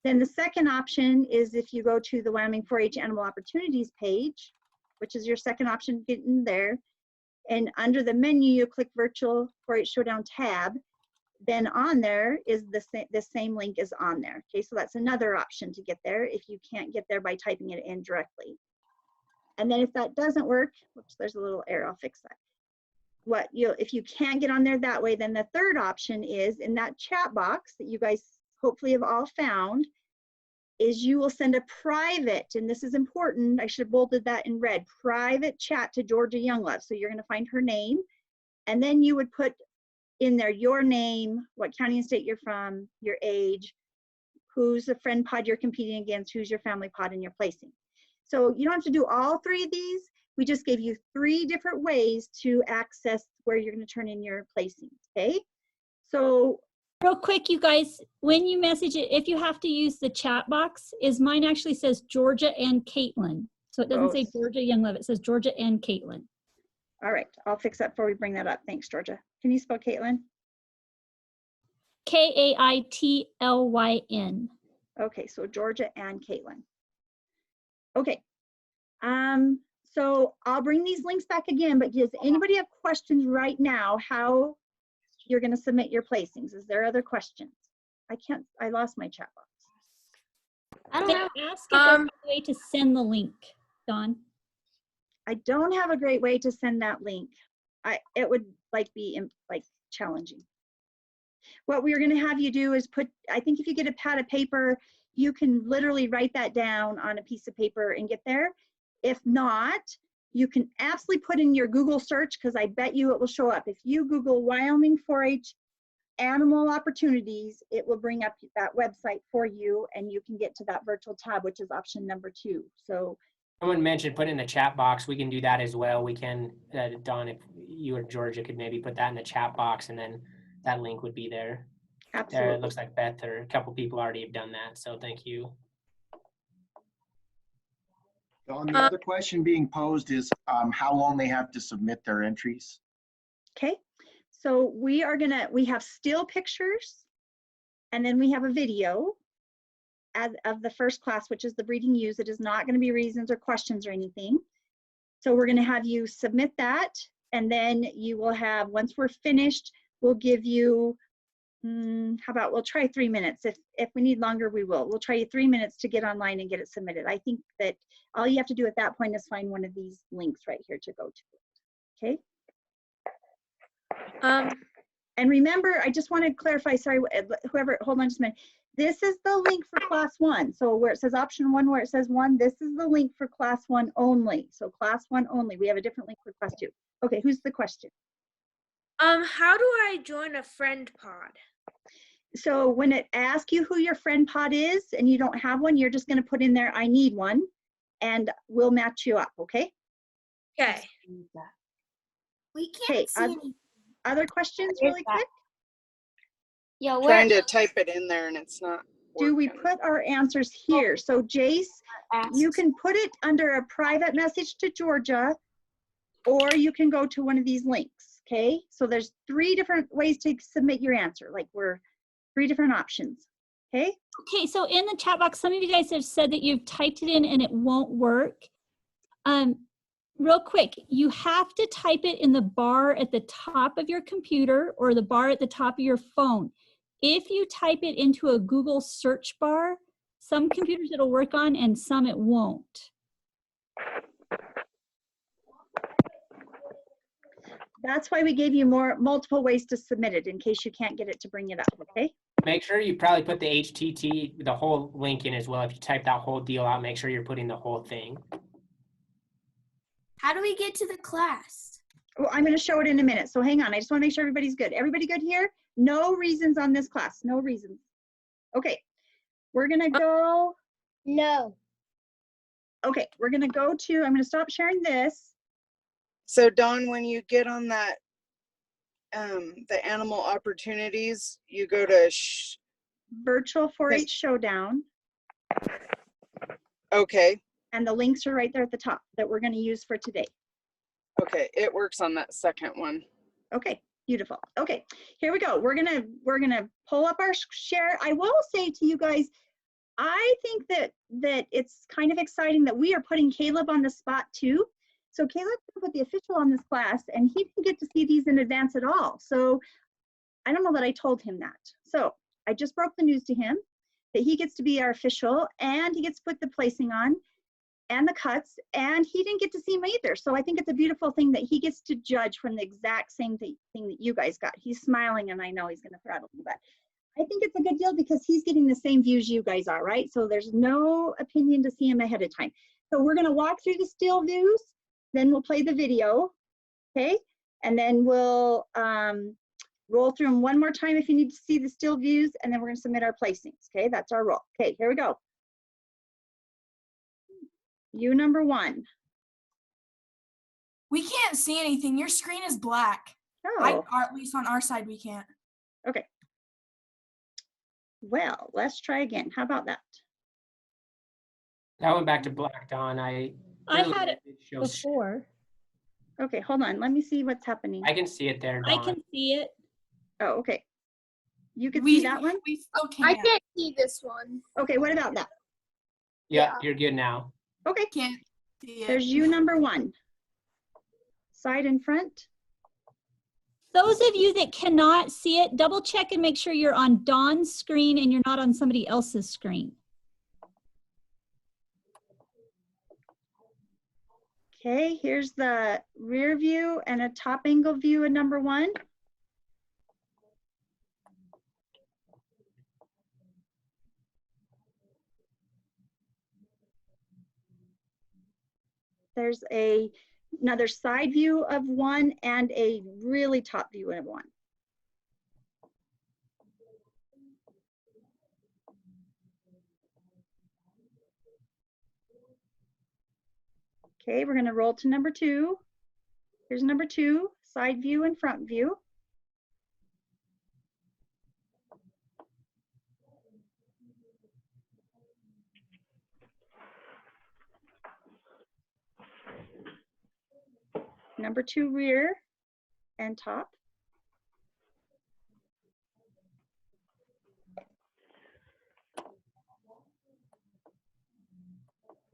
then the second option is if you go to the Wyoming 4-H Animal Opportunities page, which is your second option, get in there, and under the menu you click Virtual 4-H Showdown tab, then on there is the same link is on there, okay? So that's another option to get there if you can't get there by typing it in directly. And then if that doesn't work, whoops, there's a little error, I'll fix that. If you can't get on there that way, then the third option is in that chat box that you guys hopefully have all found, is you will send a private, and this is important, I should have bolded that in red, private chat to Georgia Younglove. So you're going to find her name, and then you would put in there your name, what county and state you're from, your age, who's the friend pod you're competing against, who's your family pod, and your placing. So you don't have to do all 3 of these. We just gave you 3 different ways to access where you're going to turn in your placings, okay? So Real quick, you guys, when you message it, if you have to use the chat box, mine actually says Georgia and Caitlin. So it doesn't say Georgia Younglove, it says Georgia and Caitlin. All right, I'll fix that before we bring that up. Thanks, Georgia. Can you spell Caitlin? K-A-I-T-L-Y-N. Okay, so Georgia and Caitlin. Okay, so I'll bring these links back again, but does anybody have questions right now how you're going to submit your placings? Is there other questions? I lost my chat box. I don't know. Ask if there's a way to send the link, Dawn. I don't have a great way to send that link. It would be challenging. What we're going to have you do is I think if you get a pad of paper, you can literally write that down on a piece of paper and get there. If not, you can absolutely put in your Google search, because I bet you it will show up. If you Google Wyoming 4-H Animal Opportunities, it will bring up that website for you, and you can get to that virtual tab, which is option number 2. So Someone mentioned put it in the chat box. We can do that as well. We can, Dawn, if you or Georgia could maybe put that in the chat box, and then that link would be there. absolutely. There, it looks like Beth or a couple people already have done that, so thank you. The other question being posed is how long they have to submit their entries. Okay, so we have still pictures, and then we have a video of the first class, which is the breeding ewes. It is not going to be reasons or questions or anything. So we're going to have you submit that, and then you will have, once we're finished, we'll give you, how about we'll try 3 minutes. If we need longer, we will. We'll try you 3 minutes to get online and get it submitted. I think that all you have to do at that point is find one of these links right here to go to. Okay. And remember, I just want to clarify, sorry, whoever, hold on just a minute. This is the link for class 1. So where it says option 1, where it says 1, this is the link for class 1 only. So class 1 only. We have a different link for class 2. Okay, who's the question? How do I join a friend pod? So when it asks you who your friend pod is and you don't have one, you're just going to put in there, I need one, and we'll match you up, okay? Okay. We Okay, can't see anything. other questions really quick? Yeah, Trying to type it in there and it's not Do we working. put our answers here? So Jace, you can put it under a private message to Georgia, or you can go to one of these links, okay? So there's 3 different ways to submit your answer. Like we're 3 different options, okay? Okay, so in the chat box, some of you guys have said that you've typed it in and it won't work. Real quick, you have to type it in the bar at the top of your computer or the bar at the top of your phone. If you type it into a Google search bar, some computers it'll work on and some it won't. That's why we gave you multiple ways to submit it in case you can't get it to bring it up, okay? Make sure you probably put the HTT, the whole link in as well. If you type that whole deal out, make sure you're putting the whole thing. How do we get to the class? Well, I'm going to show it in a minute. So hang on. I just want to make sure everybody's good. Everybody good here? No reasons on this class. No reasons. Okay. We're going to go. No. Okay. We're going to go to, I'm going to stop sharing this. So Dawn, when you get on that, the animal opportunities, you go to, Virtual 4-H Showdown. okay. And the links are right there at the top that we're going to use for today. Okay, it works on that second one. Okay, beautiful. Okay, here we go. We're gonna pull up our share. I will say to you guys, I think that it's kind of exciting that we are putting Caleb on the spot too. So Caleb put the official on this class, and he didn't get to see these in advance at all. So I don't know that I told him that. So I just broke the news to him that he gets to be our official, and he gets to put the placing on and the cuts, and he didn't get to see them either. So I think it's a beautiful thing that he gets to judge from the exact same thing that you guys got. He's smiling, and I know he's gonna throttle me, but I think it's a good deal because he's getting the same views you guys are, right? So there's no opinion to see him ahead of time. So we're gonna walk through the still views, then we'll play the video, okay? And then we'll roll through them one more time if you need to see the still views, and then we're gonna submit our placings, okay? That's our roll. Okay, here we go. You number 1. We can't see anything. Your screen is black. Oh, At least on our side, we can't. okay. Well, let's try again. How about that? That went back to black, Dawn. I had it before. Okay, hold on. Let me see what's happening. I can see it there, Dawn. I can see it. Oh, okay. You can see that one? We still can't. I can't see this one. Okay, what about that? Yeah, you're good now. Okay, Can't see it. there's you number 1. Side and front. Those of you that cannot see it, double check and make sure you're on Dawn's screen and you're not on somebody else's screen. Okay, here's the rear view and a top angle view of number 1. There's another side view of 1 and a really top view of 1. Okay, we're going to roll to number 2. Here's number 2, side view and front view. number 2 rear and top.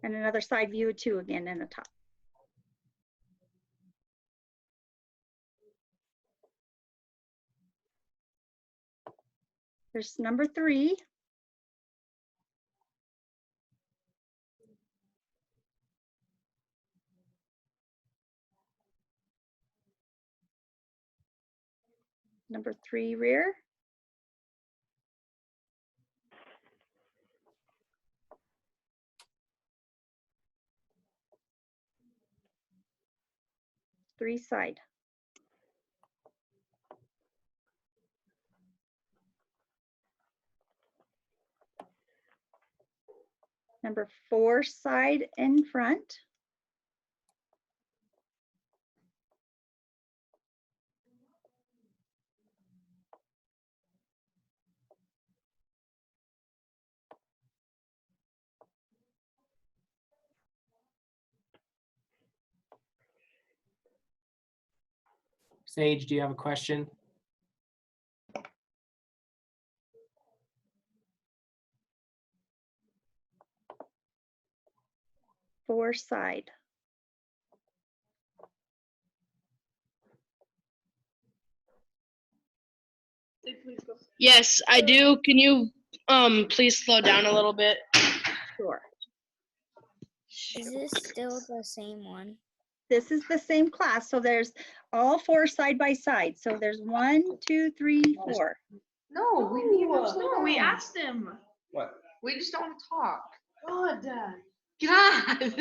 And another side view of 2 again in the top. There's number 3. Number 3 rear. Three side. Number 4 side and front. Sage, do you have a question? Four side. Yes, I do. Can you please slow down a little bit? Sure. Is this still the same one? This is the same class. So there's all 4 side by side. So there's 1, 2, 3, 4. No, we need to slow down. We asked him. What? We just don't want to talk. God. God.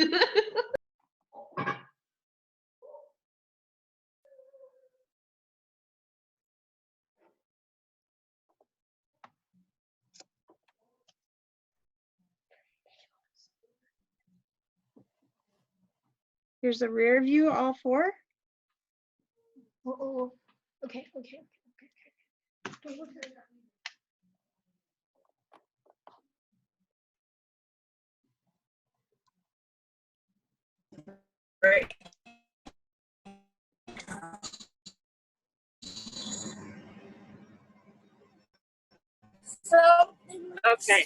Here's a rear view, all 4. Oh, okay. Right. So Okay.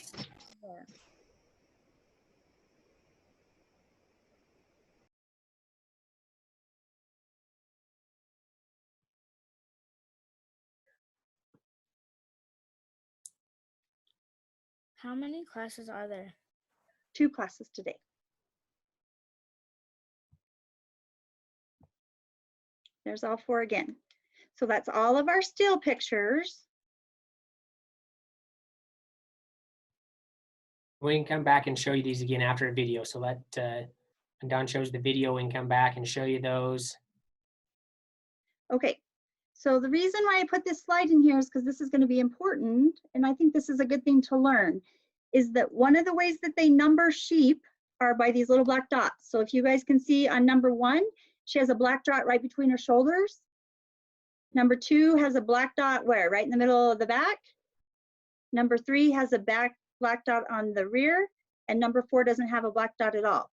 how many classes are there? 2 classes today. There's all 4 again. So that's all of our still pictures. We can come back and show you these again after a video. So let, when Don shows the video, we can come back and show you those. Okay, so the reason why I put this slide in here is because this is going to be important, and I think this is a good thing to learn, is that one of the ways that they number sheep are by these little black dots. So if you guys can see on number 1, she has a black dot right between her shoulders. Number 2 has a black dot where? Right in the middle of the back. Number 3 has a black dot on the rear, and number 4 doesn't have a black dot at all.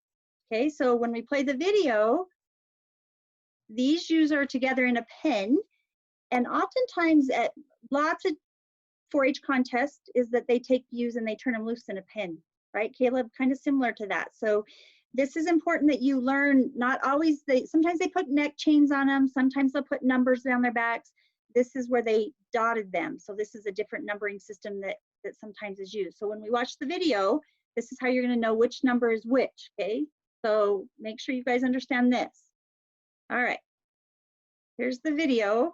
Okay, so when we play the video, these ewes are together in a pen, and oftentimes at lots of 4-H contests is that they take ewes and they turn them loose in a pen, right, Caleb? Kind of similar to that. So this is important that you learn, not always, sometimes they put neck chains on them, sometimes they'll put numbers down their backs. This is where they dotted them. So this is a different numbering system that sometimes is used. So when we watch the video, this is how you're gonna know which number is which, okay? So make sure you guys understand this. All right, here's the video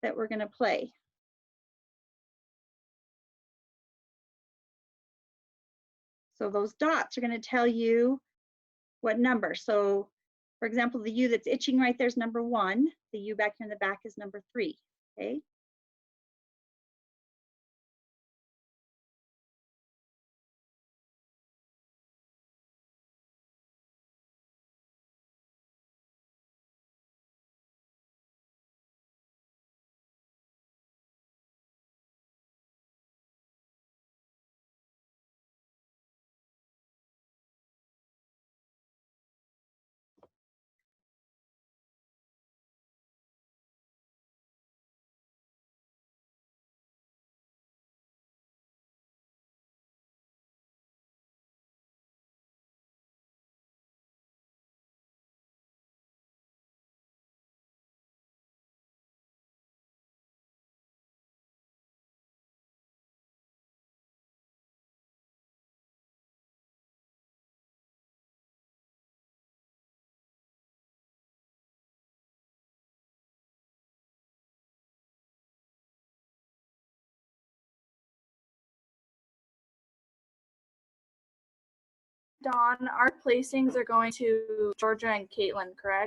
that we're gonna play. So those dots are gonna tell you what number. So for example, the ewe that's itching right there is number 1. The ewe back here in the back is number 3, okay? Dawn, our placings are going to Georgia and Caitlin, correct?